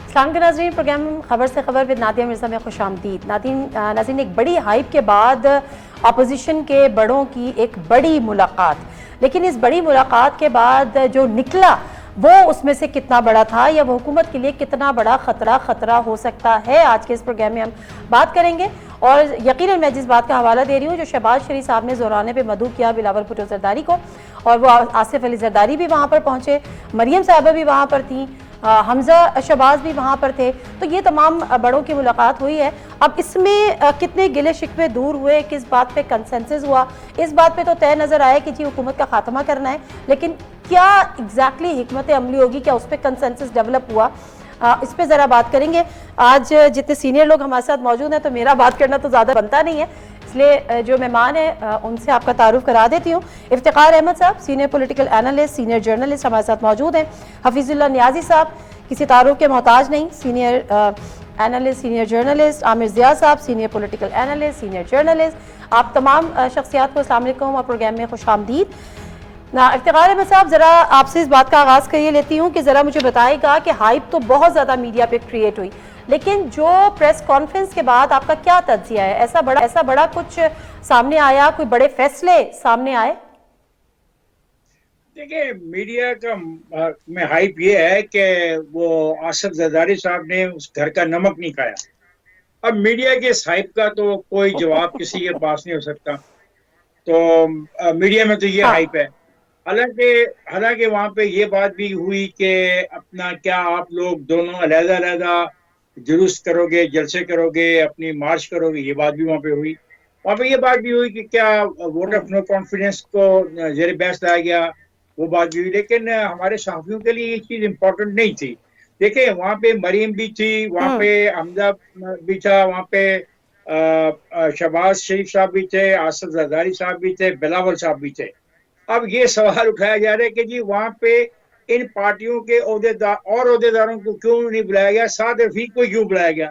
السلام کے ناظرین، پروگرام خبر سے خبر with نادیہ مرزا میں خوش آمدید۔ ناظرین، ایک بڑی ہائپ کے بعد اپوزیشن کے بڑوں کی ایک بڑی ملاقات، لیکن اس بڑی ملاقات کے بعد جو نکلا وہ اس میں سے کتنا بڑا تھا یا وہ حکومت کے لیے کتنا بڑا خطرہ ہو سکتا ہے، آج کے اس پروگرام میں ہم بات کریں گے۔ اور یقیناً میں جس بات کا حوالہ دے رہی ہوں جو شہباز شریف صاحب نے زورانے پہ مدعو کیا بلاول بھٹو زرداری کو، اور وہ آصف علی زرداری بھی وہاں پر پہنچے، مریم صاحبہ بھی وہاں پر تھیں، حمزہ شہباز بھی وہاں پر تھے، تو یہ تمام بڑوں کی ملاقات ہوئی ہے۔ اب اس میں کتنے گلے شکوے دور ہوئے، کس بات پہ کنسنسس ہوا، اس بات پہ تو طے نظر آیا کہ جی حکومت کا خاتمہ کرنا ہے، لیکن کیا ایگزیکٹلی حکمت عملی ہوگی، کیا اس پہ کنسنسس ڈیولپ ہوا، اس پہ ذرا بات کریں گے۔ آج جتنے سینئر لوگ ہمارے ساتھ موجود ہیں تو میرا بات کرنا تو زیادہ بنتا نہیں ہے، اس لیے جو مہمان ہیں ان سے آپ کا تعارف کرا دیتی ہوں۔ افتخار احمد صاحب senior political analyst, senior journalist ہمارے ساتھ موجود ہیں۔ حفیظ اللہ نیازی صاحب کسی تعارف کے محتاج نہیں، سینئر اینالسٹ، سینئر جرنلسٹ۔ عامر ضیاء صاحب senior political analyst, senior journalist. آپ تمام شخصیات کو السلام علیکم اور پروگرام میں خوش آمدید۔ افتخار احمد صاحب، ذرا آپ سے اس بات کا آغاز کریے لیتی ہوں کہ ذرا مجھے بتائے گا کہ ہائپ تو بہت زیادہ میڈیا پہ کریٹ ہوئی، لیکن جو پریس کانفرنس کے بعد آپ کا کیا تجزیہ ہے؟ ایسا بڑا کچھ سامنے آیا، کوئی بڑے فیصلے سامنے آئے؟ دیکھیں، میڈیا کا میں ہائپ یہ ہے کہ وہ آصف زرداری صاحب نے اس گھر کا نمک نہیں کھایا۔ اب میڈیا کے اس ہائپ کا تو کوئی جواب کسی کے پاس نہیں ہو سکتا، تو میڈیا میں تو یہ ہائپ ہے۔ حالانکہ وہاں پہ یہ بات بھی ہوئی کہ اپنا کیا آپ لوگ دونوں علیحدہ جلوس کرو گے، جلسے کرو گے، اپنی مارچ کرو گے، یہ بات بھی وہاں پہ ہوئی۔ وہاں پہ یہ بات بھی ہوئی کہ کیا ووٹ آف نو کانفیڈنس کو زیر بحث لایا گیا، وہ بات بھی ہوئی، لیکن ہمارے صحافیوں کے لیے یہ چیز امپورٹنٹ نہیں تھی۔ دیکھیں، وہاں پہ مریم بھی تھی، وہاں پہ حمزہ بھی تھا، وہاں پہ شہباز شریف صاحب بھی تھے، آصف زرداری صاحب بھی تھے، بلاول صاحب بھی تھے۔ اب یہ سوال اٹھایا جا رہا ہے کہ جی وہاں پہ ان پارٹیوں کے عہدیداروں کو کیوں نہیں بلایا گیا، سعد رفیق کو کیوں بلایا گیا؟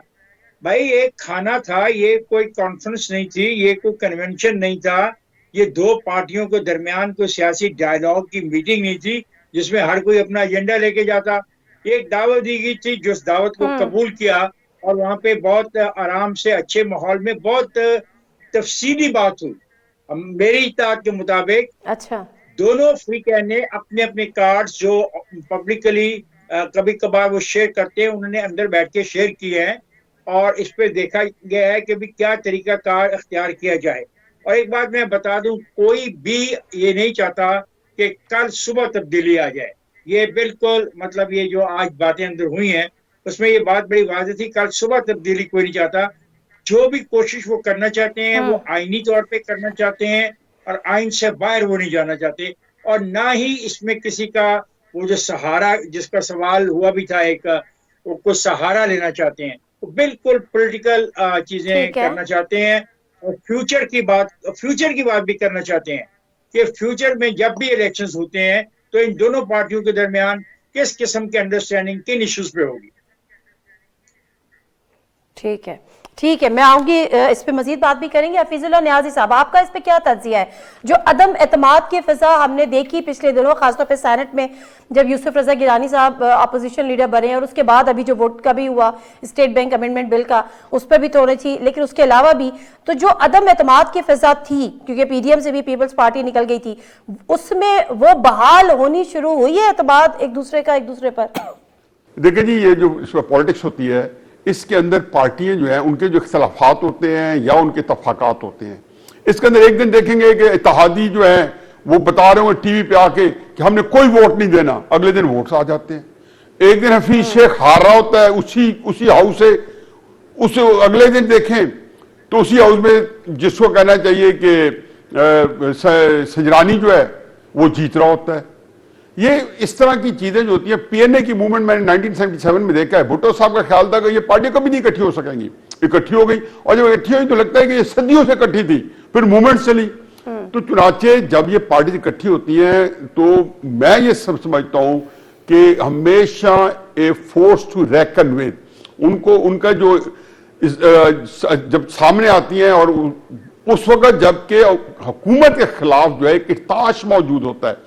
بھائی ایک کھانا تھا، یہ کوئی کانفرنس نہیں تھی، یہ کوئی کنونشن نہیں تھا، یہ دو پارٹیوں کے درمیان کوئی سیاسی ڈائیلاگ کی میٹنگ نہیں تھی جس میں ہر کوئی اپنا ایجنڈا لے کے جاتا۔ ایک دعوت دی گئی تھی، جس دعوت کو قبول کیا، اور وہاں پہ بہت آرام سے اچھے ماحول میں بہت تفصیلی بات ہوئی۔ میری اطلاعات کے مطابق دونوں فریقین نے اپنے اپنے کارڈز جو پبلکلی کبھی کبھار وہ شیئر کرتے ہیں، انہوں نے اندر بیٹھ کے شیئر کیے ہیں، اور اس پہ دیکھا گیا ہے کہ بھی کیا طریقہ کار اختیار کیا جائے۔ اور ایک بات میں بتا دوں، کوئی بھی یہ نہیں چاہتا کہ کل صبح تبدیلی آ جائے۔ یہ بالکل مطلب یہ جو آج باتیں اندر ہوئی ہیں اس میں یہ بات بڑی واضح تھی، کل صبح تبدیلی کوئی نہیں چاہتا۔ جو بھی کوشش وہ کرنا چاہتے ہیں وہ آئینی طور پہ کرنا چاہتے ہیں، اور آئین سے باہر وہ نہیں جانا چاہتے، اور نہ ہی اس میں کسی کا وہ جو سہارا، جس کا سوال ہوا بھی تھا، ایک وہ کوئی سہارا لینا چاہتے ہیں، وہ بالکل پولیٹیکل چیزیں کرنا چاہتے ہیں، اور فیوچر کی بات بھی کرنا چاہتے ہیں کہ فیوچر میں جب بھی الیکشنز ہوتے ہیں تو ان دونوں پارٹیوں کے درمیان کس قسم کے انڈرسٹینڈنگ کن ایشوز پہ ہوگی۔ ٹھیک ہے، میں آؤں گی، اس پہ مزید بات بھی کریں گے۔ حفیظ اللہ نیازی صاحب، آپ کا اس پہ کیا تجزیہ ہے؟ جو عدم اعتماد کی فضا ہم نے دیکھی پچھلے دنوں، خاص طور پہ سینٹ میں جب یوسف رضا گیلانی صاحب اپوزیشن لیڈر بنے، اور اس کے بعد ابھی جو ووٹ کا بھی ہوا اسٹیٹ بینک امینڈمنٹ بل کا، اس پہ بھی توڑے تھی، لیکن اس کے علاوہ بھی تو جو عدم اعتماد کی فضا تھی، کیونکہ پی ڈی ایم سے بھی پیپلز پارٹی نکل گئی تھی، اس میں وہ بحال ہونی شروع ہوئی ہے اعتماد ایک دوسرے پر؟ دیکھیں جی، یہ جو اس میں پالیٹکس ہوتی ہے، اس کے اندر پارٹیاں جو ہیں ان کے جو اختلافات ہوتے ہیں یا ان کے اتفاقات ہوتے ہیں، اس کے اندر ایک دن دیکھیں گے کہ اتحادی جو ہیں وہ بتا رہے ہوں ٹی وی پہ آ کے کہ ہم نے کوئی ووٹ نہیں دینا، اگلے دن ووٹس آ جاتے ہیں۔ ایک دن حفیظ شیخ ہار رہا ہوتا ہے اسی ہاؤس سے، اسے اگلے دن دیکھیں تو اسی ہاؤس میں جس کو کہنا چاہیے کہ سجرانی جو ہے وہ جیت رہا ہوتا ہے۔ یہ اس طرح کی چیزیں جو ہوتی ہیں، پی این اے کی موومنٹ میں نے 1977 میں دیکھا ہے، بھٹو صاحب کا خیال تھا کہ یہ پارٹی کبھی نہیں اکٹھی ہو سکیں گی، اکٹھی ہو گئی، اور جب اکٹھی ہوئی تو لگتا ہے کہ یہ صدیوں سے اکٹھی تھی، پھر موومنٹ چلی۔ تو چنانچہ جب یہ پارٹیز اکٹھی ہوتی ہیں تو میں یہ سب سمجھتا ہوں کہ ہمیشہ a force to reckon with, ان کا جو جب سامنے آتی ہیں، اور اس وقت جب کہ حکومت کے خلاف جو ہے ایک ارتعاش موجود ہوتا ہے،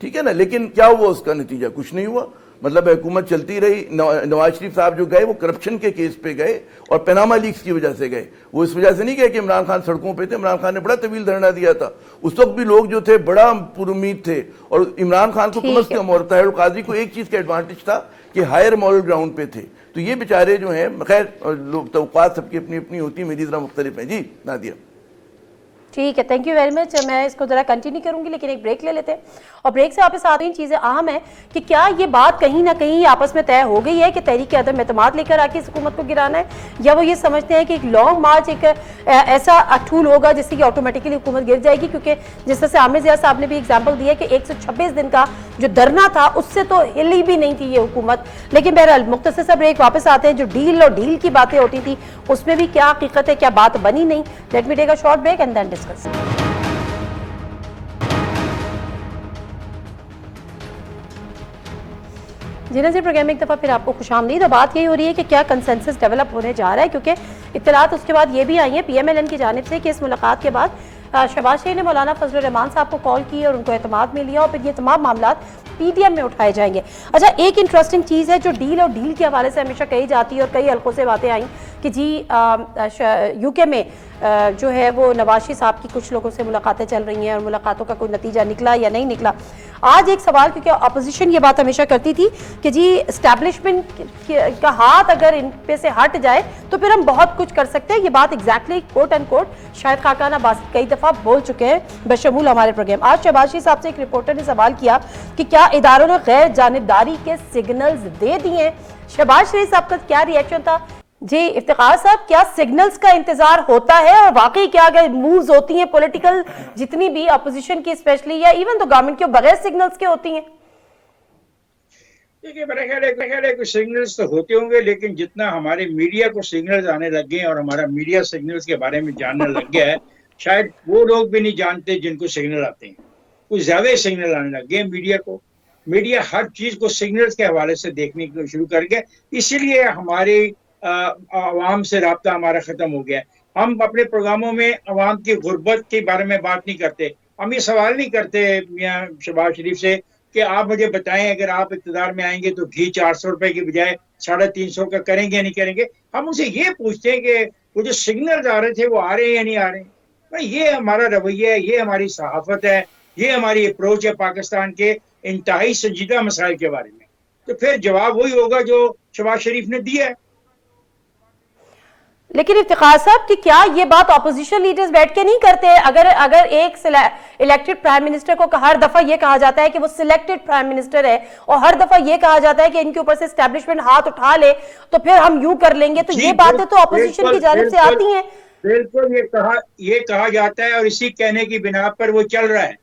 ٹھیک ہے نا, لیکن کیا ہوا اس کا نتیجہ؟ کچھ نہیں ہوا. مطلب حکومت چلتی رہی. نواز شریف صاحب جو گئے وہ کرپشن کے کیس پہ گئے اور پیناما لیکس کی وجہ سے گئے. وہ اس وجہ سے نہیں گئے کہ عمران خان سڑکوں پہ تھے. عمران خان نے بڑا طویل دھرنا دیا تھا. اس وقت بھی لوگ جو تھے بڑا پر امید تھے, اور عمران خان کو کم از کم اور طاہر القادری کو ایک چیز کا ایڈوانٹیج تھا کہ ہائر مورل گراؤنڈ پہ تھے. تو یہ بیچارے جو ہیں, خیر لوگ توقعات سب کی اپنی اپنی ہوتی ہیں, میری ذرا مختلف ہیں. جی نادیہ. ٹھیک ہے, تھینک یو ویری مچ. میں اس کو ذرا کنٹینیو کروں گی لیکن ایک بریک لے لیتے ہیں, اور بریک سے واپس آتے ہیں. چیزیں اہم ہیں کہ کیا یہ بات کہیں نہ کہیں آپس میں طے ہو گئی ہے کہ تحریک عدم اعتماد لے کر آ کے اس حکومت کو گرانا ہے, یا وہ یہ سمجھتے ہیں کہ ایک لانگ مارچ ایک ایسا ٹول ہوگا جس سے کہ آٹومیٹکلی حکومت گر جائے گی. کیونکہ جس طرح سے عامر ضیاء صاحب نے بھی ایگزامپل دی ہے کہ 126 دن کا جو دھرنا تھا اس سے تو ہلی بھی نہیں تھی یہ حکومت. لیکن بہرحال مختصر سا بریک, واپس آتے ہیں. جو ڈیل اور ڈیل کی باتیں ہوتی تھی اس میں بھی کیا حقیقت ہے, کیا بات بنی نہیں. Let me take a short break and then discuss. جی ناظرین, پروگرام میں ایک دفعہ پھر آپ کو خوش آمدید. بات یہی ہو رہی ہے کہ کیا کنسنسس ڈیولپ ہونے جا رہا ہے, کیونکہ اطلاعات اس کے بعد یہ بھی آئی ہیں پی ایم ایل این کی جانب سے کہ اس ملاقات کے بعد شہباز شریف نے مولانا فضل الرحمان صاحب کو کال کی اور ان کو اعتماد میں لیا, اور پھر یہ تمام معاملات پی ٹی ایم میں اٹھائے جائیں گے. اچھا, ایک انٹرسٹنگ چیز ہے جو ڈیل اور ڈیل کے حوالے سے ہمیشہ کہی جاتی ہے اور کئی حلقوں سے باتیں آئیں کہ جی یو کے میں جو ہے وہ نواز شریف صاحب کی کچھ لوگوں سے ملاقاتیں چل رہی ہیں اور ملاقاتوں کا کوئی نتیجہ نکلا یا نہیں نکلا. آج ایک سوال, کیونکہ اپوزیشن یہ بات ہمیشہ کرتی تھی کہ جی اسٹیبلشمنٹ کا ہاتھ اگر ان پہ سے ہٹ جائے تو پھر ہم بہت کچھ کر سکتے ہیں. یہ بات exactly quote and quote Shahid Khaqan عباس کئی دفعہ بول چکے ہیں بشمول ہمارے پروگرام. آج شہباز شریف صاحب سے ایک رپورٹر نے سوال کیا کہ کیا اداروں نے غیر جانبداری کے سگنلز دے دیے ہیں. شہباز شریف صاحب کا کیا ری ایکشن تھا؟ جی افتخار صاحب, کیا سگنلز کا انتظار ہوتا ہے, اور واقعی کیا اگر مووز ہوتی ہیں پولیٹیکل جتنی بھی اپوزیشن کی اسپیشلی یا ایون تو گورنمنٹ کے بغیر سگنلز کے ہوتی ہیں؟ دیکھیے میرا خیال ہے کہ سگنلز تو ہوتے ہوں گے, لیکن جتنا ہمارے میڈیا کو سگنلز آنے لگ گئے اور ہمارا میڈیا سگنلز کے بارے میں جاننے لگ گیا ہے, شاید وہ لوگ بھی نہیں جانتے جن کو سگنل آتے ہیں. کچھ زیادہ سگنل آنے لگ گئے میڈیا کو. میڈیا ہر چیز کو سگنلز کے حوالے سے دیکھنے کو شروع کر گیا, اسی لیے ہماری عوام سے رابطہ ہمارا ختم ہو گیا. ہم اپنے پروگراموں میں عوام کی غربت کے بارے میں بات نہیں کرتے. ہم یہ سوال نہیں کرتے میاں شہباز شریف سے کہ آپ مجھے بتائیں اگر آپ اقتدار میں آئیں گے تو گھی 400 روپے کی بجائے 350 کا کریں گے یا نہیں کریں گے. ہم ان سے یہ پوچھتے ہیں کہ وہ جو سگنلز آ رہے تھے وہ آ رہے ہیں یا نہیں آ رہے ہیں. یہ ہمارا رویہ ہے, یہ ہماری صحافت ہے, یہ ہماری اپروچ ہے پاکستان کے انتہائی سنجیدہ مسائل کے بارے میں. تو پھر جواب وہی ہوگا جو شہباز شریف نے دیا ہے. لیکن افتخار صاحب کہ کیا یہ بات اپوزیشن لیڈرز بیٹھ کے نہیں کرتے؟ اگر ایک الیکٹڈ پرائم منسٹر کو ہر دفعہ یہ کہا جاتا ہے کہ وہ سلیکٹڈ پرائم منسٹر ہے, اور ہر دفعہ یہ کہا جاتا ہے کہ ان کے اوپر سے اسٹیبلشمنٹ ہاتھ اٹھا لے تو پھر ہم یوں کر لیں گے, تو یہ باتیں تو اپوزیشن کی جانب سے آتی ہیں. بالکل یہ کہا جاتا ہے اور اسی کہنے کی بنا پر وہ چل رہا ہے.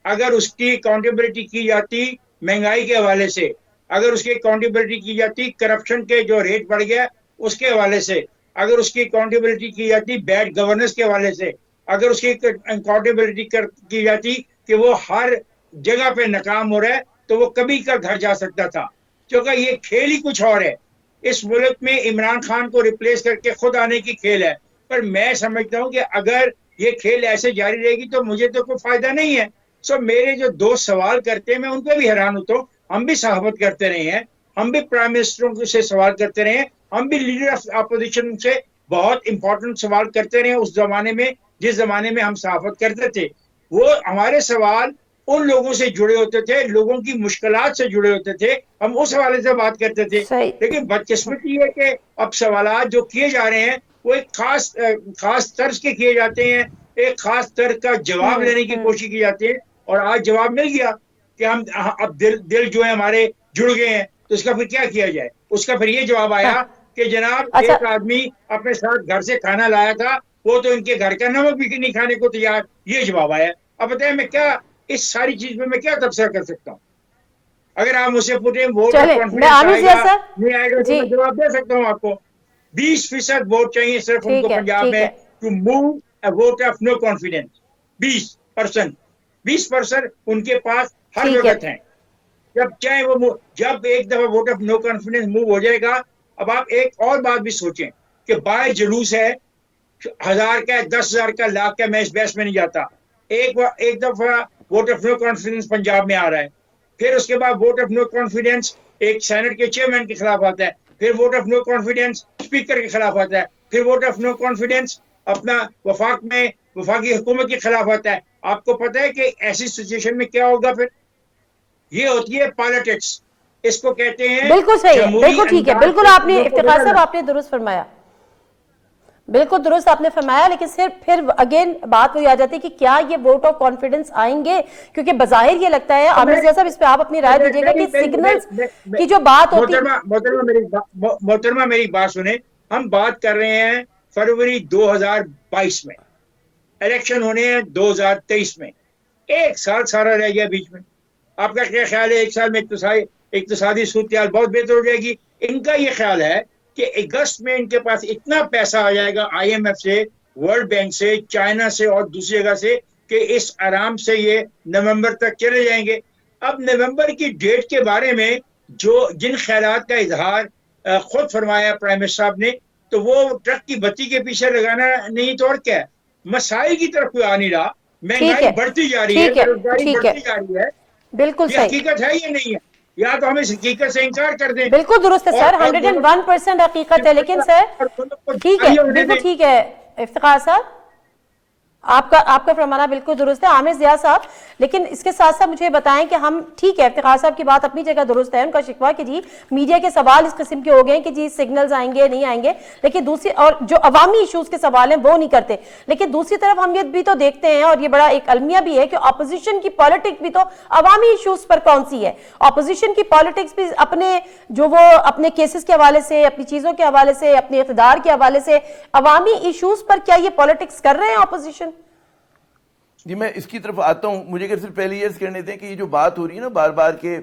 اگر اس کی اکاؤنٹیبلٹی کی جاتی مہنگائی کے حوالے سے, اگر اس کی اکاؤنٹیبلٹی کی جاتی کرپشن کے جو ریٹ بڑھ گیا اس کے حوالے سے, اگر اس کی اکاؤنٹیبلٹی کی جاتی بیڈ گورننس کے حوالے سے, اگر اس کی اکاؤنٹیبلٹی کی جاتی کہ وہ ہر جگہ پہ ناکام ہو رہا ہے, تو وہ کبھی کا گھر جا سکتا تھا. کیونکہ یہ کھیل ہی کچھ اور ہے. اس ملک میں عمران خان کو ریپلیس کر کے خود آنے کی کھیل ہے. پر میں سمجھتا ہوں کہ اگر یہ کھیل ایسے جاری رہے گی تو مجھے تو کوئی فائدہ نہیں ہے. میرے جو دوست سوال کرتے ہیں میں ان کو بھی حیران ہوتا ہوں. ہم بھی صحافت کرتے رہے ہیں, ہم بھی پرائم منسٹروں سے سوال کرتے رہے ہیں, ہم بھی لیڈر آف اپوزیشن سے بہت امپورٹنٹ سوال کرتے رہے اس زمانے میں جس زمانے میں ہم صحافت کرتے تھے. وہ ہمارے سوال ان لوگوں سے جڑے ہوتے تھے, لوگوں کی مشکلات سے جڑے ہوتے تھے, ہم اس حوالے سے بات کرتے تھے. لیکن بدقسمتی ہے کہ اب سوالات جو کیے جا رہے ہیں وہ ایک خاص طرز کے کیے جاتے ہیں, ایک خاص طرز کا جواب لینے کی کوشش کی جاتی ہے. اور آج جواب مل گیا کہ ہم اب دل جو ہے ہمارے جڑ گئے ہیں, تو اس کا پھر کیا کیا جائے. اس کا پھر یہ جواب آیا کہ جناب ایک آدمی اپنے ساتھ گھر سے کھانا لایا تھا, وہ تو ان کے گھر کا نمک بھی نہیں کھانے کو تیار. یہ جواب آیا. اب بتائیں میں کیا اس ساری چیز میں کیا تبصرہ کر سکتا ہوں؟ اگر آپ مجھ سے پوچھیں ووٹ آف کانفیڈنس آئے گا نہیں آئے گا تو میں جواب دے سکتا ہوں آپ کو. 20% ووٹ چاہیے صرف ان کو پنجاب میں to move a vote of no confidence. 20% ان کے پاس ہر وقت ہیں. جب چاہے وہ جب ایک دفعہ vote of no confidence move ہو جائے گا. اب آپ ایک اور بات بھی سوچیں کہ باہر جلوس ہے 1000 کا 10,000 کا 1,00,000 کا, میں اس بحث میں نہیں جاتا. ایک دفعہ vote of no confidence Punjab میں آ رہا ہے, پھر اس کے بعد ووٹ آف نو کانفیڈنس ایک سینٹ کے چیئرمین کے خلاف آتا ہے, پھر vote of no confidence speaker کے خلاف آتا ہے, پھر ووٹ آف نو کانفیڈنس اپنا وفاق میں وفاقی حکومت کے خلاف آتا ہے. آپ کو پتہ ہے کہ ایسی سچویشن میں کیا ہوگا پھر؟ یہ ہوتی ہے پالیٹکس, اس کو کہتے ہیں بالکل صحیح ہے, بالکل ٹھیک ہے, بالکل آپ نے افتخار صاحب آپ نے درست فرمایا, بالکل درست آپ نے فرمایا. لیکن صرف پھر اگین بات وہی آ جاتی ہے کہ کیا یہ ووٹ آف کانفیڈنس آئیں گے, کیونکہ بظاہر یہ لگتا ہے عامر صاحب اس پہ آپ اپنی رائے دیجیے گا کہ سگنلز کی جو بات ہوتی ہے. محترمہ میری بات سنیں, ہم بات کر رہے ہیں فروری 2022 میں, الیکشن ہونے ہیں 2023 میں, ایک سال سارا رہ گیا بیچ میں. آپ کا کیا خیال ہے ایک سال میں اقتصادی صورتحال بہت بہتر ہو جائے گی؟ ان کا یہ خیال ہے کہ اگست میں ان کے پاس اتنا پیسہ آ جائے گا آئی ایم ایف سے, ورلڈ بینک سے, چائنا سے اور دوسری جگہ سے, کہ اس آرام سے یہ نومبر تک چلے جائیں گے. اب نومبر کی ڈیٹ کے بارے میں جن خیالات کا اظہار خود فرمایا پرائم منسٹر صاحب نے, تو وہ ٹرک کی بتی کے پیچھے لگانا نہیں تو اور کیا ہے. مسائل کی طرف کوئی آ نہیں رہا, مہنگائی بڑھتی جا رہی ہے, بےروزگاری بڑھتی جا رہی ہے. بالکل یہ صحیح, حقیقت ہے یا نہیں ہے؟ یا تو ہم اس حقیقت سے انکار کر دیں. بالکل درست ہے سر, 101% حقیقت ہے. لیکن سر ٹھیک ہے, بالکل ٹھیک ہے افتخار صاحب, آپ کا فرمانا بالکل درست ہے. عامر ضیاء صاحب, لیکن اس کے ساتھ ساتھ مجھے بتائیں کہ ہم ٹھیک ہے افتخار صاحب کی بات اپنی جگہ درست ہے, ان کا شکوہ کہ جی میڈیا کے سوال اس قسم کے ہو گئے ہیں کہ جی سگنلز آئیں گے نہیں آئیں گے, لیکن دوسری اور جو عوامی ایشوز کے سوال ہیں وہ نہیں کرتے. لیکن دوسری طرف ہم یہ بھی تو دیکھتے ہیں, اور یہ بڑا ایک المیہ بھی ہے, کہ اپوزیشن کی پالیٹکس بھی تو عوامی ایشوز پر کون سی ہے. اپوزیشن کی پالیٹکس بھی اپنے کیسز کے حوالے سے, اپنی چیزوں کے حوالے سے, اپنے اقتدار کے حوالے سے, عوامی ایشوز پر کیا یہ پالیٹکس کر رہے ہیں اپوزیشن؟ جی میں اس کی طرف آتا ہوں. مجھے اگر صرف پہلے یہ کہنے دیں کہ یہ جو بات ہو رہی ہے نا بار بار کہ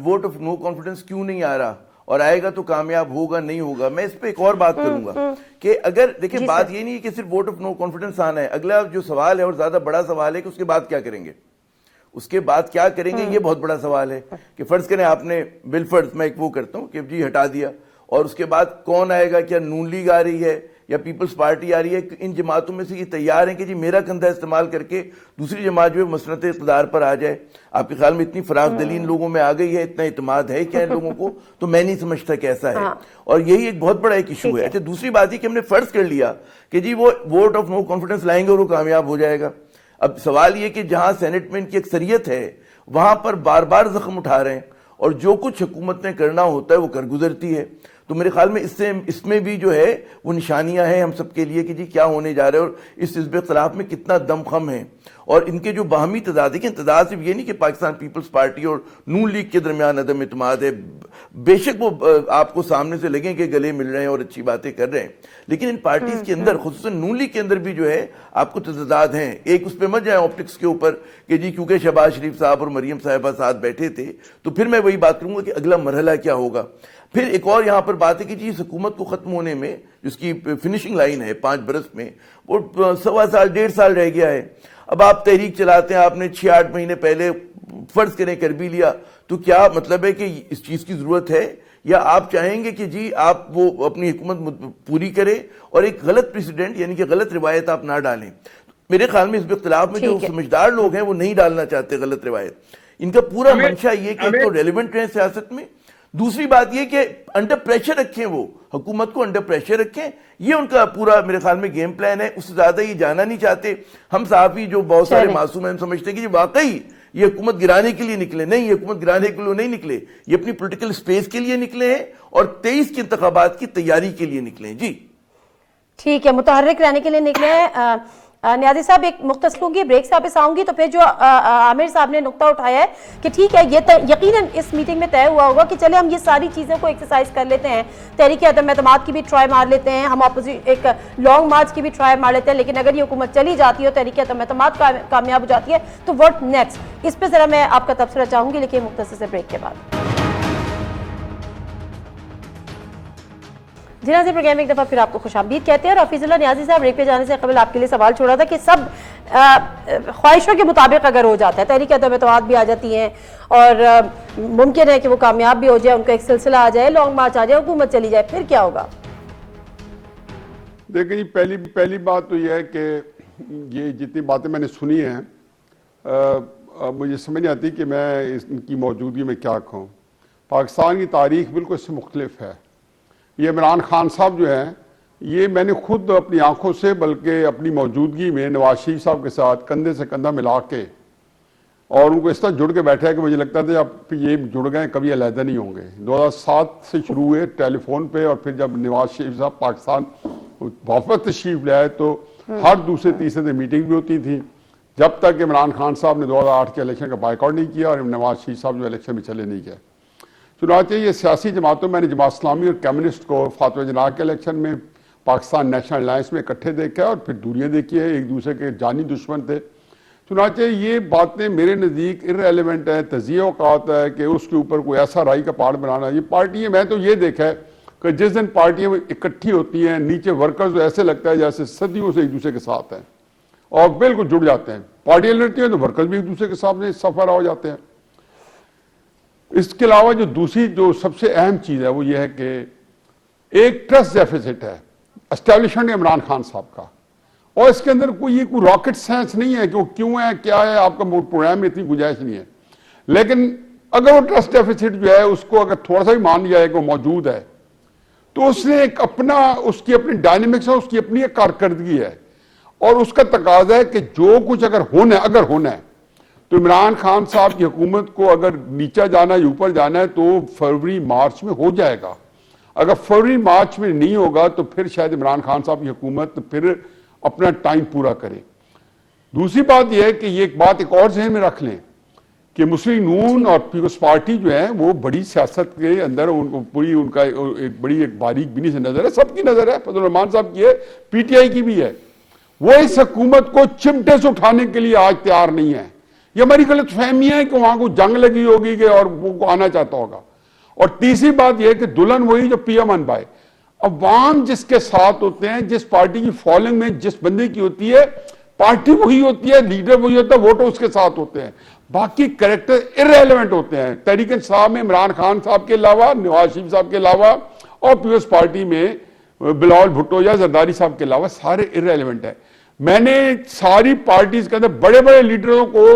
ووٹ آف نو کانفیڈنس کیوں نہیں آ رہا, اور آئے گا تو کامیاب ہوگا نہیں ہوگا, میں اس پہ ایک اور بات کروں گا کہ اگر دیکھیں بات یہ نہیں ہے کہ صرف ووٹ آف نو کانفیڈنس آنا ہے. اگلا جو سوال ہے اور زیادہ بڑا سوال ہے کہ اس کے بعد کیا کریں گے, اس کے بعد کیا کریں گے, یہ بہت بڑا سوال ہے. کہ فرض کریں آپ نے بالفرض میں ایک وہ کرتا ہوں کہ جی ہٹا دیا, اور اس کے بعد کون آئے گا, کیا نون لیگ آ رہی ہے یا پیپلز پارٹی آ رہی ہے؟ ان جماعتوں میں سے یہ تیار ہیں کہ جی میرا کندھا استعمال کر کے دوسری جماعت جو ہے مسلط اقتدار پر آ جائے. آپ کے خیال میں اتنی فراخ دلی ان لوگوں میں آ گئی ہے, اتنا اعتماد ہے کیا ان لوگوں کو؟ تو میں نہیں سمجھتا کہ ایسا ہے, اور یہی ایک بہت بڑا ایک ایشو ہے. اچھا دوسری بات یہ کہ ہم نے فرض کر لیا کہ جی وہ ووٹ آف نو کانفیڈنس لائیں گے اور وہ کامیاب ہو جائے گا. اب سوال یہ کہ جہاں سینٹ میں ان کی اکثریت ہے وہاں پر بار بار زخم اٹھا رہے ہیں, اور جو کچھ حکومت نے کرنا ہوتا ہے وہ کر گزرتی ہے. تو میرے خیال میں اس میں بھی جو ہے وہ نشانیاں ہیں ہم سب کے لیے کہ جی کیا ہونے جا رہا ہے, اور اس حزب اختلاف میں کتنا دم خم ہے, اور ان کے جو باہمی تضاد ہے. کہ تضاد صرف یہ نہیں کہ پاکستان پیپلز پارٹی اور نون لیگ کے درمیان عدم اعتماد ہے, بے شک وہ آپ کو سامنے سے لگیں کہ گلے مل رہے ہیں اور اچھی باتیں کر رہے ہیں, لیکن ان پارٹیز کے اندر خصوصاً نون لیگ کے اندر بھی جو ہے آپ کو تضاد ہیں. ایک اس پہ مت جائیں آپٹکس کے اوپر کہ جی کیونکہ شہباز شریف صاحب اور مریم صاحبہ ساتھ بیٹھے تھے, تو پھر میں وہی بات کروں گا کہ اگلا مرحلہ کیا ہوگا. پھر ایک اور یہاں پر بات ہے کہ جی اس حکومت کو ختم ہونے میں جس کی فنشنگ لائن ہے 5 برس میں, وہ 1.25 سال 1.5 سال رہ گیا ہے. اب آپ تحریک چلاتے ہیں, آپ نے 6-8 مہینے پہلے فرض کریں کر بھی لیا, تو کیا مطلب ہے کہ اس چیز کی ضرورت ہے, یا آپ چاہیں گے کہ جی آپ وہ اپنی حکومت پوری کریں اور ایک غلط پریسیڈنٹ یعنی کہ غلط روایت آپ نہ ڈالیں؟ میرے خیال میں اس اختلاف میں جو سمجھدار لوگ ہیں وہ نہیں ڈالنا چاہتے غلط روایت. ان کا پورا منشا یہ کہ ایک تو ریلیونٹ رہیں سیاست میں, دوسری بات یہ کہ انڈر پریشر رکھیں, وہ حکومت کو انڈر پریشر رکھیں. یہ ان کا پورا میرے خیال میں گیم پلان ہے. اس سے زیادہ یہ جانا نہیں چاہتے. ہم صحافی جو بہت سارے معصوم ہیں ہم سمجھتے ہیں کہ یہ واقعی یہ حکومت گرانے کے لیے نکلے. نہیں, یہ حکومت گرانے کے لیے نہیں نکلے, یہ اپنی پولیٹیکل سپیس کے لیے نکلے ہیں اور 23 کے انتخابات کی تیاری کے لیے نکلے ہیں. جی ٹھیک ہے, متحرک رہنے کے لیے نکلے ہیں. نیازی صاحب ایک مختصر لوں گی, بریک سے واپس آؤں گی. تو پھر جو عامر صاحب نے نقطہ اٹھایا ہے کہ ٹھیک ہے یہ یقیناً اس میٹنگ میں طے ہوا ہوگا کہ چلے ہم یہ ساری چیزیں کو ایکسرسائز کر لیتے ہیں, تحریک عدم اعتماد کی بھی ٹرائی مار لیتے ہیں, ہم ایک لانگ مارچ کی بھی ٹرائی مار لیتے ہیں, لیکن اگر یہ حکومت چلی جاتی ہے, تحریک عدم اعتماد کامیاب ہو جاتی ہے, تو واٹ نیکسٹ؟ اس پہ ذرا میں آپ کا تبصرہ چاہوں گی, لیکن مختصر سے بریک کے بعد. جی ناظرین, پروگرام میں ایک دفعہ پھر آپ کو خوش آمدید کہتے ہیں. اور حفیظ اللہ نیازی صاحب بریک پہ جانے سے قبل آپ کے لیے سوال چھوڑا تھا کہ سب خواہشوں کے مطابق اگر ہو جاتا ہے, تحریک عدم اعتماد بھی آ جاتی ہیں اور ممکن ہے کہ وہ کامیاب بھی ہو جائے, ان کا ایک سلسلہ آ جائے, لانگ مارچ آ جائے, حکومت چلی جائے, پھر کیا ہوگا؟ دیکھیں جی پہلی بات تو یہ ہے کہ یہ جتنی باتیں میں نے سنی ہیں مجھے سمجھ نہیں آتی کہ میں ان کی موجودگی میں کیا کہوں. پاکستان کی تاریخ بالکل اس سے مختلف ہے. یہ عمران خان صاحب جو ہیں یہ میں نے خود اپنی آنکھوں سے بلکہ اپنی موجودگی میں نواز شریف صاحب کے ساتھ کندھے سے کندھا ملا کے اور ان کو اس طرح جڑ کے بیٹھا ہے کہ مجھے لگتا تھا اب یہ جڑ گئے کبھی علیحدہ نہیں ہوں گے. 2007 سے شروع ہوئے ٹیلی فون پہ, اور پھر جب نواز شریف صاحب پاکستان واپس تشریف لے آئے تو ہر دوسرے تیسرے دن میٹنگ بھی ہوتی تھی, جب تک عمران خان صاحب نے 2008 کے الیکشن کا بائیکاٹ نہیں کیا اور نواز شریف صاحب جو الیکشن میں چلے نہیں گئے. چنانچہ یہ سیاسی جماعتوں میں نے جماعت اسلامی اور کمیونسٹ کو فاطمہ جناح کے الیکشن میں پاکستان نیشنل الائنس میں اکٹھے دیکھا اور پھر دوریاں دیکھی ہیں, ایک دوسرے کے جانی دشمن تھے. چنانچہ یہ باتیں میرے نزدیک ارریلیونٹ ہے, تجزیہ اوقات ہے کہ اس کے اوپر کوئی ایسا رائی کا پہاڑ بنانا. یہ پارٹیاں میں تو یہ دیکھا ہے کہ جس دن پارٹیاں اکٹھی ہوتی ہیں نیچے ورکرز ایسے لگتا ہے جیسے صدیوں سے ایک دوسرے کے ساتھ ہیں اور بالکل جڑ جاتے ہیں. پارٹیاں لڑتی ہیں تو ورکرز بھی ایک دوسرے کے سامنے سفر ہو جاتے ہیں. اس کے علاوہ جو دوسری جو سب سے اہم چیز ہے وہ یہ ہے کہ ایک ٹرسٹ ڈیفیسٹ ہے اسٹیبلشمنٹ عمران خان صاحب کا, اور اس کے اندر کوئی راکٹ سائنس نہیں ہے کہ وہ کیوں ہے کیا ہے, آپ کا پروگرام میں اتنی گنجائش نہیں ہے. لیکن اگر وہ ٹرسٹ ڈیفیسٹ جو ہے اس کو اگر تھوڑا سا بھی مان لیا جائے کہ وہ موجود ہے تو اس نے ایک اپنا اس کی اپنی ڈائنمکس ہے, اس کی اپنی ایک کارکردگی ہے, اور اس کا تقاضا ہے کہ جو کچھ اگر ہونا ہے تو عمران خان صاحب کی حکومت کو اگر نیچا جانا ہے یا اوپر جانا ہے تو فروری مارچ میں ہو جائے گا. اگر فروری مارچ میں نہیں ہوگا تو پھر شاید عمران خان صاحب کی حکومت پھر اپنا ٹائم پورا کرے. دوسری بات یہ ہے کہ یہ ایک بات ایک اور ذہن میں رکھ لیں کہ مسلم نون اور پیپلز پارٹی جو ہے وہ بڑی سیاست کے اندر ان کو پوری ان کا ایک بڑی ایک باریک بینی سے نظر ہے, سب کی نظر ہے, فضل الرحمان صاحب کی ہے, پی ٹی آئی کی بھی ہے. وہ اس حکومت کو چمٹے سے اٹھانے کے لیے آج تیار نہیں ہے. یہ ہماری غلط فہمی ہے کہ وہاں کو جنگ لگی ہوگی کہ اور وہ آنا چاہتا ہوگا. اور تیسری بات یہ کہ دلہن وہی جو پی ایم بائے, عوام جس کے ساتھ ہوتے ہیں, جس پارٹی کی فالوئنگ میں جس بندے کی ہوتی ہے, پارٹی وہی ہوتی ہے, لیڈر وہی ہوتا ہے, ووٹر اس کے ساتھ ہوتے ہیں, باقی کریکٹر ارریلیونٹ ہوتے ہیں. تحریک انصاف میں عمران خان صاحب کے علاوہ, نواز شریف صاحب کے علاوہ, اور پیپلز پارٹی میں بلاول بھٹو یا زرداری صاحب کے علاوہ سارے ارریلیونٹ ہیں. میں نے ساری پارٹیز کے اندر بڑے بڑے لیڈروں کو,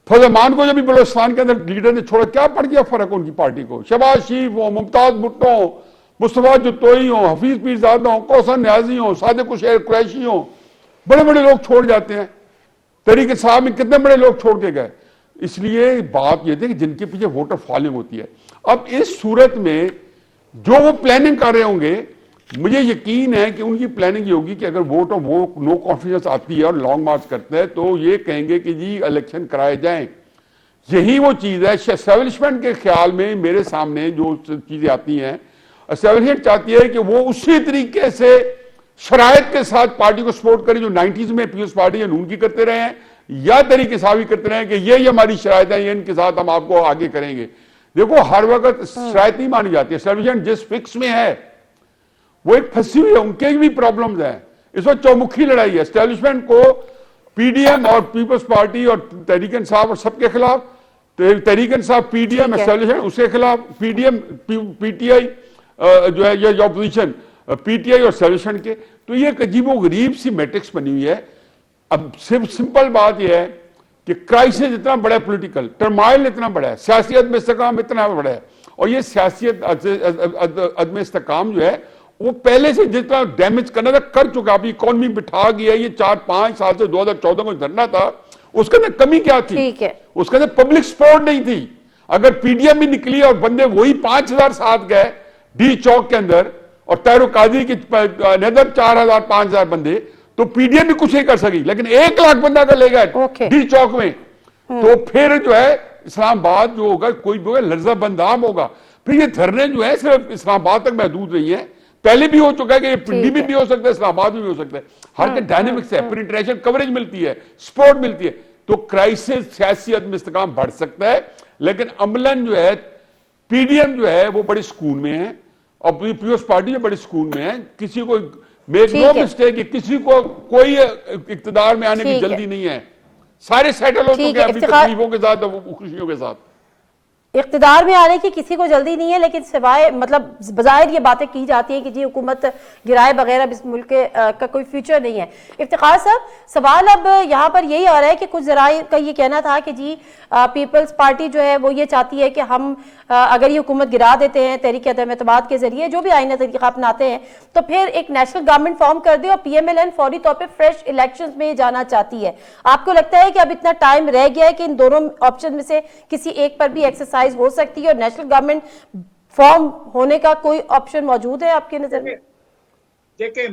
فضل الرحمان کو جب بھی بلوچستان کے اندر لیڈر نے چھوڑا, کیا پڑ گیا فرق ان کی پارٹی کو؟ شہباز شریف ہوں, ممتاز بھٹو ہوں, مصطفیٰ جتوئی ہوں, حفیظ پیرزادہ ہوں, کوثر نیازی ہوں, صادق حسین قریشی ہوں, بڑے بڑے لوگ چھوڑ جاتے ہیں. تحریک انصاف میں کتنے بڑے لوگ چھوڑ کے گئے. اس لیے بات یہ تھی کہ جن کے پیچھے ووٹر فالوئنگ ہوتی ہے. اب اس صورت میں جو وہ پلاننگ کر رہے ہوں گے, مجھے یقین ہے کہ ان کی پلاننگ یہ ہوگی کہ اگر ووٹ اور وہ نو کانفیڈنس آتی ہے اور لانگ مارچ کرتے ہیں تو یہ کہیں گے کہ جی الیکشن کرائے جائیں. یہی وہ چیز ہے اسٹیبلشمنٹ کے خیال میں. میرے سامنے جو چیزیں آتی ہیں, اسٹیبلشمنٹ چاہتی ہے کہ وہ اسی طریقے سے شرائط کے ساتھ پارٹی کو سپورٹ کریں جو 90s میں پیپلز پارٹی یا نون کی کرتے رہے ہیں, یا طریقے صحابی کرتے رہے ہیں کہ یہ ہماری شرائط ہیں, یہ ان کے ساتھ ہم آپ کو آگے کریں گے. دیکھو ہر وقت شرائط نہیں مانی جاتی. اسٹیبلشمنٹ جس فکس میں ہے وہ ایک پھنسی ہوئی ہے, ان کے بھی پرابلمز ہیں. اس وقت چومکھی لڑائی ہے اسٹیبلشمنٹ کو پی ڈی ایم اور پیپلز پارٹی اور تحریک انصاف اور سب کے خلاف. Tehreek Insaf P D M establishment اس کے خلاف, P D M P T I جو ہے یہ اپوزیشن پی ٹی آئی اور اسٹیبلشمنٹ کے. تو یہ ایک عجیب و غریب سی میٹرکس بنی ہوئی ہے. اب صرف سمپل بات یہ ہے کہ کرائسس اتنا بڑا ہے, پولیٹیکل ٹرمائل اتنا بڑا ہے, سیاسی عدم استحکام اتنا بڑا ہے, اور یہ سیاسی عدم استحکام جو ہے وہ پہلے سے جتنا ڈیمیج کرنا تھا کر چکا. ابھی اکانومی بٹھا گیا, یہ 4-5 سال سے 2014 کو دھرنا تھا, اس کے اندر کمی کیا تھی؟ اس کے اندر پبلک سپورٹ نہیں تھی. اگر پی ڈی ایم بھی نکلی اور بندے وہی 5000 ساتھ گئے ڈی چوک کے اندر, اور طاہر قادری کی ندر 4000-5000 بندے, تو پی ڈی ایم بھی کچھ نہیں کر سکی. لیکن 1 لاکھ بندہ اگر لے گئے ڈی چوک میں تو پھر جو ہے اسلام آباد جو ہوگا کوئی بھی ہوگا لرزہ بندام ہوگا. پھر یہ دھرنے جو ہے صرف اسلام آباد تک محدود نہیں ہے, پہلے بھی ہو چکا ہے کہ یہ پنڈی میں بھی ہو سکتا ہے, اسلام آباد میں بھی ہو سکتا ہے. ہر کے ڈائنمکس ہے, پینٹریشن کوریج ملتی ہے, سپورٹ ملتی ہے. تو کرائسس سیاسی عدم استحکام بڑھ سکتا ہے, لیکن عملاً جو ہے پی ڈی ایم جو ہے وہ بڑے سکون میں ہے اور پیپلز پارٹی جو بڑے سکون میں ہے. کسی کو میک نو مسٹیک, کسی کو کوئی اقتدار میں آنے کی جلدی نہیں ہے. سارے سیٹل ہو چکے ہیں اپنی تکلیفوں کے ساتھ, خوشیوں کے ساتھ. اقتدار میں آنے کی کسی کو جلدی نہیں ہے، لیکن سوائے مطلب بظاہر یہ باتیں کی جاتی ہیں کہ جی حکومت گرائے بغیر اس ملک کا کوئی فیوچر نہیں ہے۔ افتخار صاحب، سوال اب یہاں پر یہی آ رہا ہے کہ کچھ ذرائع کا یہ کہنا تھا کہ جی پیپلز پارٹی جو ہے وہ یہ چاہتی ہے کہ ہم اگر یہ حکومت گرا دیتے ہیں تحریک عدم اعتماد کے ذریعے جو بھی آئینہ طریقہ اپناتے ہیں تو پھر ایک نیشنل گورنمنٹ فارم کر دے، اور پی ایم ایل این فوری طور پہ فریش الیکشنز میں جانا چاہتی ہے۔ آپ کو لگتا ہے کہ اب اتنا ٹائم رہ گیا ہے کہ ان دونوں آپشن میں سے کسی ایک پر بھی ایکسرسائز ہو سکتی ہے، اور نیشنل گورنمنٹ فارم ہونے کا کوئی آپشن موجود ہے آپ کے نظر میں؟ دیکھیں،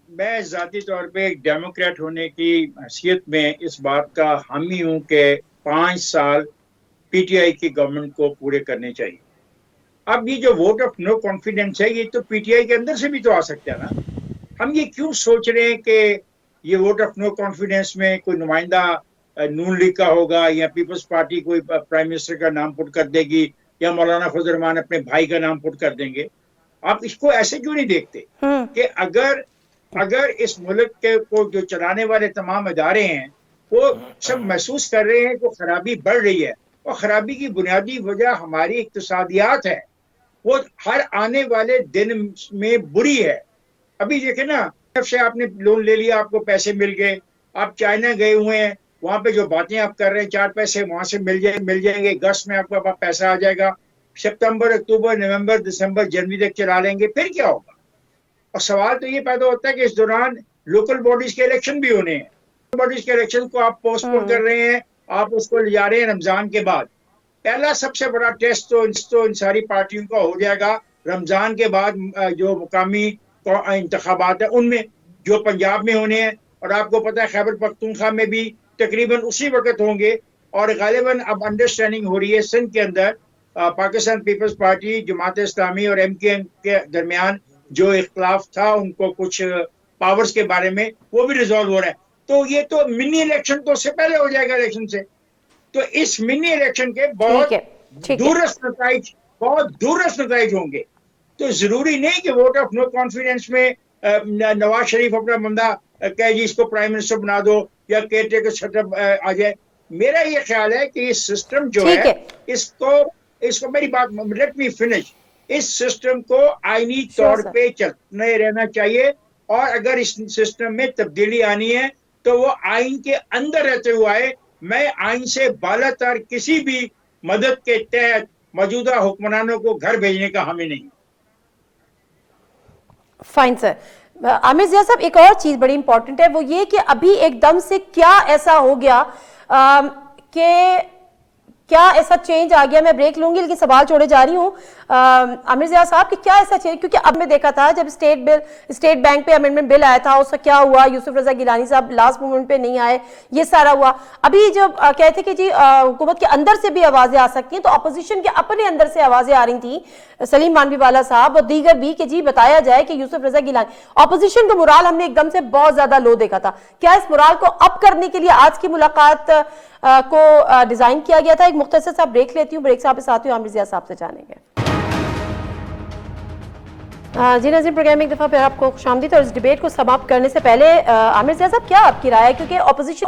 میں ذاتی طور پہ ایک ڈیموکریٹ ہونے کی حیثیت میں اس بات کا حامی ہوں کہ 5 سال پی ٹی آئی کی گورنمنٹ کو پورے کرنے چاہیے۔ اب یہ جو ووٹ آف نو کانفیڈنس ہے یہ تو پی ٹی آئی کے اندر سے بھی تو آ سکتا ہے نا۔ ہم یہ کیوں سوچ رہے ہیں کہ یہ ووٹ آف نو کانفیڈنس میں کوئی نمائندہ نون لیگ کا ہوگا یا پیپلز پارٹی کوئی پرائم منسٹر کا نام پٹ کر دے گی یا مولانا فضل الرحمان اپنے بھائی کا نام پٹ کر دیں گے؟ آپ اس کو ایسے کیوں نہیں دیکھتے کہ اگر اس ملک کے کو جو چلانے والے تمام ادارے ہیں وہ سب محسوس کر رہے ہیں کہ خرابی بڑھ رہی ہے، اور خرابی کی بنیادی وجہ ہماری اقتصادیات ہے، وہ ہر آنے والے دن میں بری ہے۔ ابھی دیکھیں نا، سے آپ نے لون لے لیا، آپ کو پیسے مل گئے، آپ چائنا گئے ہوئے ہیں، وہاں پہ جو باتیں آپ کر رہے ہیں 4 پیسے وہاں سے مل جائیں گے، اگست میں آپ کا پیسہ آ جائے گا، ستمبر، اکتوبر، نومبر، دسمبر، جنوری تک چلا لیں گے، پھر کیا ہوگا؟ اور سوال تو یہ پیدا ہوتا ہے کہ اس دوران لوکل باڈیز کے الیکشن بھی ہونے ہیں۔ لوکل باڈیز کے الیکشن کو آپ پوسٹ پون کر رہے ہیں، آپ اس کو لے جا رہے ہیں رمضان کے بعد۔ پہلا سب سے بڑا ٹیسٹ تو ان ساری پارٹیوں کا ہو جائے گا رمضان کے بعد، جو مقامی انتخابات ہیں ان میں، جو پنجاب میں ہونے ہیں، اور آپ کو پتہ ہے خیبر پختونخوا میں بھی تقریباً اسی وقت ہوں گے۔ اور غالباً اب انڈرسٹینڈنگ ہو رہی ہے سندھ کے اندر پاکستان پیپلز پارٹی، جماعت اسلامی اور ایم کیو ایم کے درمیان جو اختلاف تھا ان کو کچھ پاورز کے بارے میں، وہ بھی ریزالو ہو رہا ہے۔ تو یہ تو منی الیکشن تو اس سے پہلے ہو جائے گا الیکشن سے، تو اس منی الیکشن کے بہت دورس نتائج ہوں گے۔ تو ضروری نہیں کہ ووٹ آف نو کانفیڈنس میں نواز شریف اپنا بندہ کہ جی اس کو پرائم منسٹر بنا دو یا کیئر ٹیکر سیٹ اپ آ جائے۔ میرا یہ خیال ہے کہ یہ سسٹم جو ہے اس کو میری بات لیٹ می فنش، اس سسٹم کو آئینی طور پہ چلتے رہنا چاہیے، اور اگر اس سسٹم میں تبدیلی آنی ہے تو وہ آئین کے اندر رہتے ہوئے آئے۔ میں آئین سے بالا تر کسی بھی مدد کے تحت موجودہ حکمرانوں کو گھر بھیجنے کا حامی نہیں۔ فائن سر۔ عامر ضیاء صاحب، ایک اور چیز بڑی امپورٹنٹ ہے، وہ یہ کہ ابھی ایک دم سے کیا ایسا ہو گیا کہ کیا ایسا چینج آ گیا؟ میں بریک لوں گی لیکن سوال چھوڑے جا رہی ہوں عامر ضیاء صاحب کہ کیا ایسا چینج، کیونکہ اب میں دیکھا تھا جب اسٹیٹ بینک پہ امینڈمنٹ بل آیا تھا اس کا کیا ہوا، یوسف رضا گیلانی صاحب لاسٹ مومنٹ پہ نہیں آئے، یہ سارا ہوا۔ ابھی جب کہتے کہ جی حکومت کے اندر سے بھی آوازیں آ سکتی ہیں، تو اپوزیشن کے اپنے اندر سے آوازیں آ رہی تھیں، سلیم مانوی والا صاحب اور دیگر بھی، کہ جی بتایا جائے کہ یوسف رضا گیلانی، اپوزیشن کا مرال ہم نے ایک دم سے بہت زیادہ لو دیکھا تھا، کیا اس مرال کو اپ کرنے کے لیے آج کی ملاقات کو ڈیزائن کیا گیا تھا؟ ایک مختصر سا بریک لیتی ہوں، بریک سے واپس آتی ہوں، عامر ضیاء صاحب سے جانیں گے۔ جی ناظرین، پروگرام ایک دفعہ پھر آپ کو خوش آمدید، اور اس ڈیبیٹ کو سماپت کرنے سے پہلے عامر ضیاء صاحب کیا آپ کی رائے ہے؟ کیونکہ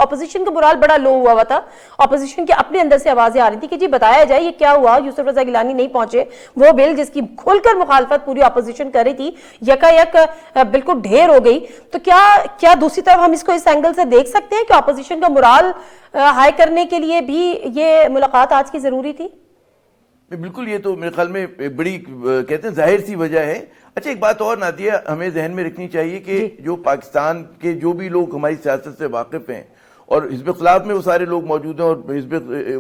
اپوزیشن کا مرال بڑا لو ہوا تھا، اپوزیشن کے اپنے اندر سے آوازیں آ رہی تھی کہ جی بتایا جائے یہ کیا ہوا، یوسف رضا گیلانی نہیں پہنچے، وہ بل جس کی کھل کر مخالفت پوری اپوزیشن کر رہی تھی یکا یک بالکل ڈھیر ہو گئی۔ تو کیا دوسری طرف ہم اس کو اس اینگل سے دیکھ سکتے ہیں کہ اپوزیشن کا مرال ہائی کرنے کے لیے بھی یہ ملاقات آج کی ضروری تھی؟ بالکل، یہ تو میرے خیال میں بڑی کہتے ہیں ظاہر سی وجہ ہے۔ اچھا، ایک بات اور نادیہ ہمیں ذہن میں رکھنی چاہیے کہ جو پاکستان کے جو بھی لوگ ہماری سیاست سے واقف ہیں، اور حزب اختلاف میں وہ سارے لوگ موجود ہیں، اور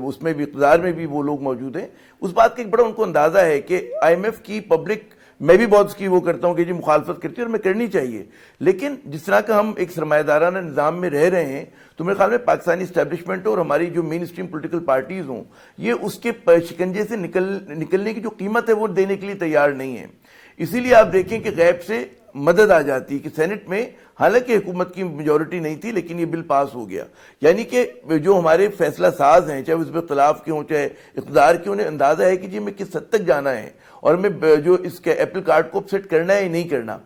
اس میں بھی اقتدار میں بھی وہ لوگ موجود ہیں، اس بات کا ایک بڑا ان کو اندازہ ہے کہ آئی ایم ایف کی پبلک، میں بھی بہت اس کی وہ کرتا ہوں کہ جی مخالفت کرتی ہے اور میں کرنی چاہیے، لیکن جس طرح کا ہم ایک سرمایہ دارانہ نظام میں رہ رہے ہیں، تو میرے خیال میں پاکستانی اسٹیبلشمنٹ اور ہماری جو مین اسٹریم پولیٹیکل پارٹیز ہوں، یہ اس کے شکنجے سے نکلنے کی جو قیمت ہے وہ دینے کے لیے تیار نہیں ہے۔ اسی لیے آپ دیکھیں کہ غیب سے مدد آ جاتی کہ سینٹ میں حالانکہ حکومت کی میجورٹی نہیں تھی لیکن یہ بل پاس ہو گیا، یعنی کہ جو ہمارے فیصلہ ساز ہیں، چاہے حزب اختلاف کے ہوں چاہے اقتدار کے، انہیں اندازہ ہے کہ جی میں کس حد تک جانا ہے اور میں جو اس کے ایپل کارڈ کو اپسیٹ کرنا ہے یا نہیں کرنا۔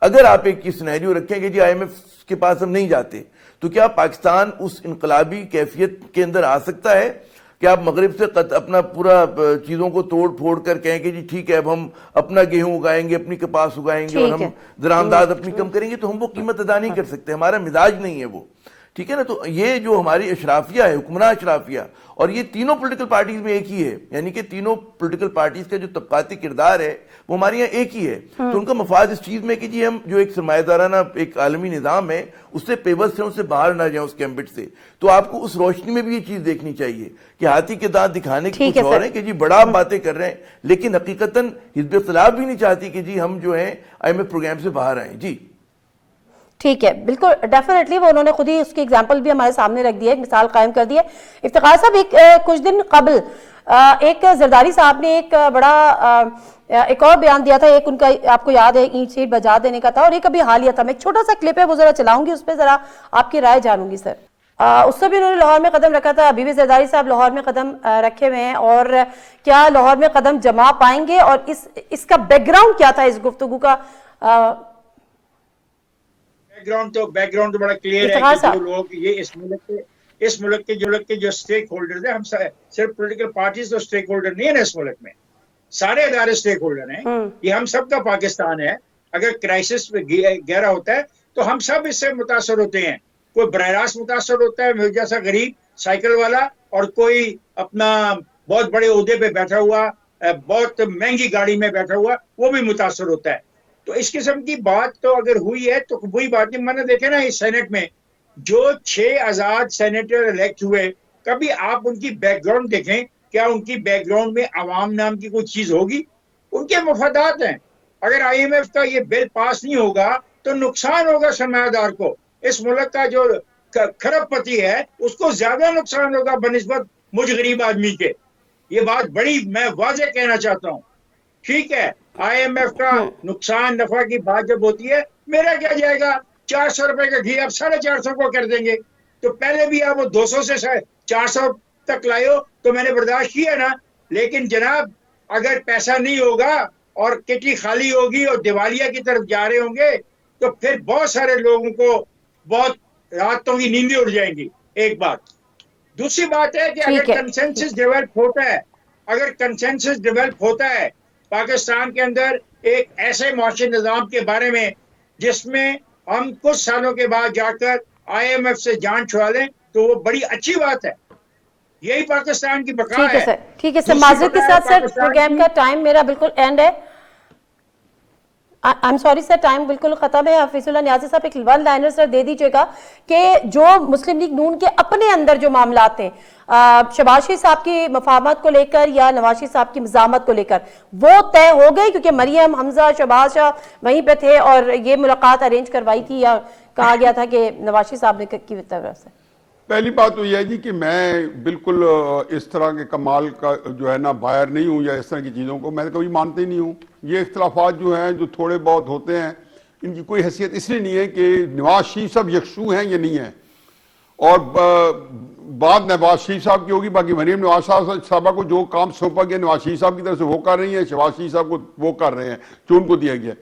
اگر آپ ایک سینیریو رکھیں کہ جی آئی ایم ایف کے پاس ہم نہیں جاتے، تو کیا پاکستان اس انقلابی کیفیت کے اندر آ سکتا ہے؟ کہ آپ مغرب سے اپنا پورا چیزوں کو توڑ پھوڑ کر کہیں کہ جی ٹھیک ہے اب ہم اپنا گیہوں اگائیں گے، اپنی کپاس اگائیں گے اور ہم درآمدات اپنی کم کریں گے، تو ہم وہ قیمت ادا نہیں کر سکتے، ہمارا مزاج نہیں ہے وہ، ٹھیک ہے نا. تو یہ جو ہماری اشرافیہ ہے، حکمراں اشرافیہ، اور یہ تینوں پولیٹیکل پارٹیز میں ایک ہی ہے، یعنی کہ تینوں پولیٹیکل پارٹیز کا جو طبقاتی کردار ہے وہ ہمارے یہاں ایک ہی ہے. تو ان کا مفاد اس چیز میں کہ جی ہم جو ایک سرمایہ دارانہ ایک عالمی نظام ہے اس سے پیوست سے، ان سے باہر نہ جائیں اس کیمبٹ سے. تو آپ کو اس روشنی میں بھی یہ چیز دیکھنی چاہیے کہ ہاتھی کے دانت دکھانے کی کچھ اور ہے کہ جی بڑا باتیں کر رہے ہیں، لیکن حقیقتاً حزب اختلاف بھی نہیں چاہتی کہ جی ہم جو ہیں آئی ایم ایف پروگرام سے باہر آئیں. جی ٹھیک ہے، بالکل ڈیفینیٹلی وہ انہوں نے خود ہی اس کی اگزامپل بھی ہمارے سامنے رکھ دی ہے، ایک مثال قائم کر دی ہے. افتخار صاحب، کچھ دن قبل ایک زرداری صاحب نے ایک بڑا ایک اور بیان دیا تھا، ایک ان کا آپ کو یاد ہے اینٹ سیٹ بجا دینے کا تھا، اور ایک ابھی حالیہ تھا. میں ایک چھوٹا سا کلپ ہے وہ ذرا چلاؤں گی، اس پہ ذرا آپ کی رائے جانوں گی سر. اس سے بھی انہوں نے لاہور میں قدم رکھا تھا، ابھی بھی زرداری صاحب لاہور میں قدم رکھے ہوئے ہیں، اور کیا لاہور میں قدم جما پائیں گے، اور اس کا بیک گراؤنڈ کیا تھا اس گفتگو کا؟ بیک گراؤنڈ تو بڑا کلیئر ہے کہ جو لوگ یہ اس ملک کے جو سٹیک ہولڈرز ہیں، ہم صرف پولیٹیکل پارٹیز تو سٹیک ہولڈر نہیں ہیں اس ملک میں، سارے ادارے سٹیک ہولڈر ہیں. یہ ہم سب کا پاکستان ہے. اگر کرائسس گہرا ہوتا ہے تو ہم سب اس سے متاثر ہوتے ہیں. کوئی براہ راست متاثر ہوتا ہے، میرے جیسا غریب سائیکل والا، اور کوئی اپنا بہت بڑے عہدے پہ بیٹھا ہوا، بہت مہنگی گاڑی میں بیٹھا ہوا، وہ بھی متاثر ہوتا ہے. تو اس قسم کی بات تو اگر ہوئی ہے تو وہی بات نہیں. میں نے دیکھا نا اس سینٹ میں جو 6 آزاد سینیٹر الیکٹ ہوئے، کبھی آپ ان کی بیک گراؤنڈ دیکھیں، کیا ان کی بیک گراؤنڈ میں عوام نام کی کوئی چیز ہوگی؟ ان کے مفادات ہیں. اگر آئی ایم ایف کا یہ بل پاس نہیں ہوگا تو نقصان ہوگا سرمایہ دار کو. اس ملک کا جو کھرب پتی ہے اس کو زیادہ نقصان ہوگا بنسبت مجھ غریب آدمی کے. یہ بات بڑی میں واضح کہنا چاہتا ہوں. ٹھیک ہے، آئی ایم ایف کا نقصان نفع کی بات جب ہوتی ہے، میرا کیا جائے گا؟ 400 روپے کا گھی آپ 450 کو کر دیں گے. تو پہلے بھی آپ وہ 200 سے 400 تک لائے ہو تو میں نے برداشت کیا نا. لیکن جناب اگر پیسہ نہیں ہوگا اور کٹی خالی ہوگی اور دیوالیہ کی طرف جا رہے ہوں گے تو پھر بہت سارے لوگوں کو بہت راتوں کی نیندیں اڑ جائیں گی. ایک بات. دوسری بات ہے کہ اگر کنسنسس ڈیولپ ہوتا ہے پاکستان کے اندر ایک ایسے معاشی نظام کے بارے میں جس میں ہم کچھ سالوں کے بعد جا کر آئی ایم ایف سے جان چھڑا لیں تو وہ بڑی اچھی بات ہے. یہی پاکستان کی بقا ہے. ٹھیک ہے سر، معذرت کے ساتھ سر پروگرام کا ٹائم میرا بالکل اینڈ ہے. I'm sorry سر، ٹائم بالکل ختم ہے. حفیظ اللہ نیازی صاحب ایک ون لائنر سر دے دیجئے گا کہ جو مسلم لیگ نون کے اپنے اندر جو معاملات ہیں شہباز شریف صاحب کی مفاہمت کو لے کر یا نواز شریف صاحب کی مزاحمت کو لے کر وہ طے ہو گئے، کیونکہ مریم حمزہ شہباز شاہ وہیں پہ تھے اور یہ ملاقات ارینج کروائی تھی یا کہا گیا تھا کہ نواز شریف صاحب نے کی طرف سے؟ پہلی بات تو یہ ہے جی کہ میں بالکل اس طرح کے کمال کا جو ہے نا باہر نہیں ہوں، یا اس طرح کی چیزوں کو میں کبھی مانتے نہیں ہوں. یہ اختلافات جو ہیں جو تھوڑے بہت ہوتے ہیں ان کی کوئی حیثیت اس لیے نہیں ہے کہ نواز شریف صاحب یکسو ہیں یا نہیں ہیں، اور بات نواز شریف صاحب کی ہوگی. باقی مریم نواز صاحبہ کو جو کام سونپا گیا نواز شریف صاحب کی طرف سے وہ کر رہی ہیں، شہباز شریف صاحب کو وہ کر رہے ہیں جو ان کو دیا گیا.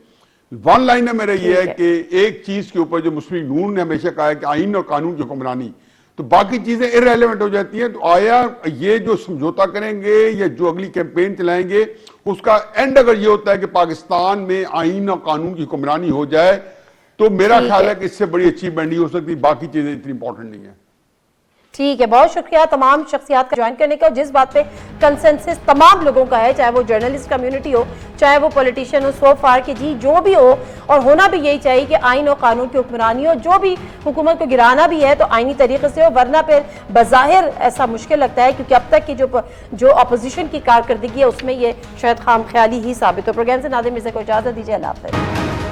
ون لائن ہے میرا یہ ہے کہ ایک چیز کے اوپر جو مسلم نون نے ہمیشہ کہا ہے کہ آئین اور قانون کی حکمرانی، تو باقی چیزیں ارریلیونٹ ہو جاتی ہیں. تو آیا یہ جو سمجھوتا کریں گے یا جو اگلی کیمپین چلائیں گے اس کا اینڈ اگر یہ ہوتا ہے کہ پاکستان میں آئین اور قانون کی حکمرانی ہو جائے تو میرا خیال ہے کہ اس سے بڑی اچیومنٹ نہیں ہو سکتی. باقی چیزیں اتنی امپورٹنٹ نہیں ہیں. ٹھیک ہے، بہت شکریہ تمام شخصیات کا جوائن کرنے کا. اور جس بات پہ کنسنسس تمام لوگوں کا ہے، چاہے وہ جرنلسٹ کمیونٹی ہو، چاہے وہ پولیٹیشین ہو، سو فار کہ جی جو بھی ہو، اور ہونا بھی یہی چاہیے کہ آئین و قانون کی حکمرانی ہو. جو بھی حکومت کو گرانا بھی ہے تو آئینی طریقے سے ہو، ورنہ پھر بظاہر ایسا مشکل لگتا ہے کیونکہ اب تک کی جو اپوزیشن کی کارکردگی ہے اس میں یہ شاید خام خیالی ہی ثابت ہو. پروگرام سے ناظرین مرزا کو اجازت دیجیے. اللہ حافظ.